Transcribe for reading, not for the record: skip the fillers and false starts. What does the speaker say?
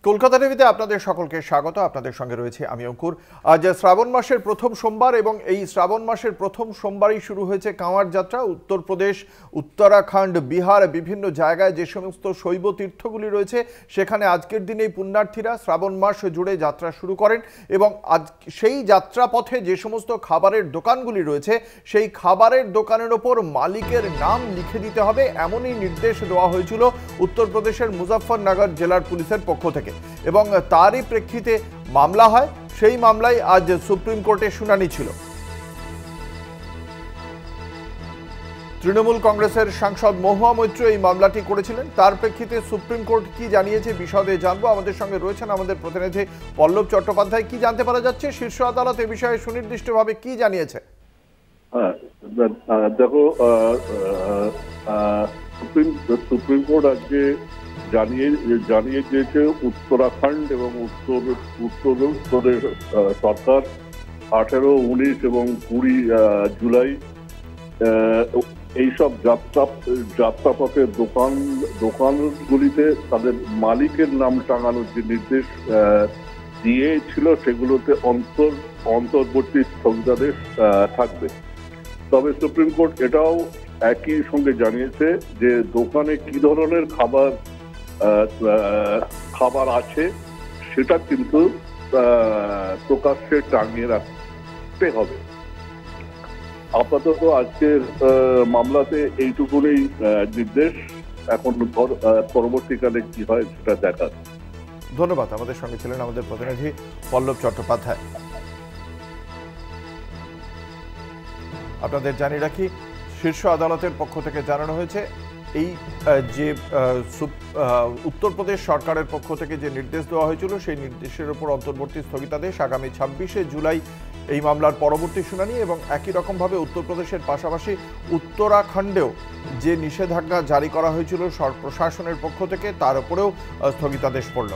কলকাতা টিভিতে আপনাদের সকলকে স্বাগত। আপনাদের সঙ্গে রয়েছে আমি অঙ্কুর। আজ শ্রাবণ মাসের প্রথম সোমবার এবং এই শ্রাবণ মাসের প্রথম সোমবারই শুরু হয়েছে কাঁওয়ার যাত্রা। উত্তরপ্রদেশ, উত্তরাখণ্ড, বিহার বিভিন্ন জায়গায় যে সমস্ত শৈব তীর্থগুলি রয়েছে সেখানে আজকের দিনেই পুণ্যার্থীরা শ্রাবণ মাস জুড়ে যাত্রা শুরু করেন এবং আজ সেই যাত্রাপথে যে সমস্ত খাবারের দোকানগুলি রয়েছে সেই খাবারের দোকানের ওপর মালিকের নাম লিখে দিতে হবে, এমনই নির্দেশ দেওয়া হয়েছিল উত্তরপ্রদেশের মুজফ্ফরনগর জেলার পুলিশের পক্ষ থেকে এবং তারই প্রেক্ষিতে মামলা হয়। সেই মামলায় আজ সুপ্রিম কোর্টে শুনানি ছিল। তৃণমূল কংগ্রেসের সাংসদ মহুয়া মৈত্র এই মামলাটি করেছিলেন। তার প্রেক্ষিতে সুপ্রিম কোর্ট কি জানিয়েছে বিশদে জানবো। আমাদের সঙ্গে রয়েছেন আমাদের প্রতিনিধি পল্লব চট্টোপাধ্যায়। কি জানতে পারা যাচ্ছে? শীর্ষ আদালত এ বিষয়ে সুনির্দিষ্টভাবে কি জানিয়েছে? দেখো, সুপ্রিম কোর্ট আজকে জানিয়ে দিয়েছে উত্তরাখণ্ড এবং উত্তরপ্রদেশ সরকার 18, 19 এবং 20 জুলাই এইসব যাত্রাপথের দোকানগুলিতে তাদের মালিকের নাম টাঙানোর যে নির্দেশ দিয়েছিল সেগুলোতে অন্তর্বর্তী স্থগিতাদেশ থাকবে। তবে সুপ্রিম কোর্ট এটাও একই সঙ্গে জানিয়েছে যে দোকানে কি ধরনের খাবার আছে সেটা কিন্তু প্রকাশ্যে টাঙিয়ে রাখতে হবে। আপাতত আজকের মামলাতে এইটুকুনই নির্দেশ। এখন পরবর্তীকালে কি হয় সেটা দেখার। ধন্যবাদ। আমাদের সঙ্গে ছিলেন আমাদের প্রতিনিধি পল্লব চট্টোপাধ্যায়। আপনাদের জানিয়ে রাখি, শীর্ষ আদালতের পক্ষ থেকে জানানো হয়েছে এই যে উত্তরপ্রদেশ সরকারের পক্ষ থেকে যে নির্দেশ দেওয়া হয়েছিল সেই নির্দেশের উপর অন্তর্বর্তী স্থগিতাদেশ আগামী 26শে জুলাই এই মামলার পরবর্তী শুনানি এবং একই রকমভাবে উত্তরপ্রদেশের পাশাপাশি উত্তরাখণ্ডেও যে নিষেধাজ্ঞা জারি করা হয়েছিল প্রশাসনের পক্ষ থেকে তার উপরেও স্থগিতাদেশ পড়ল।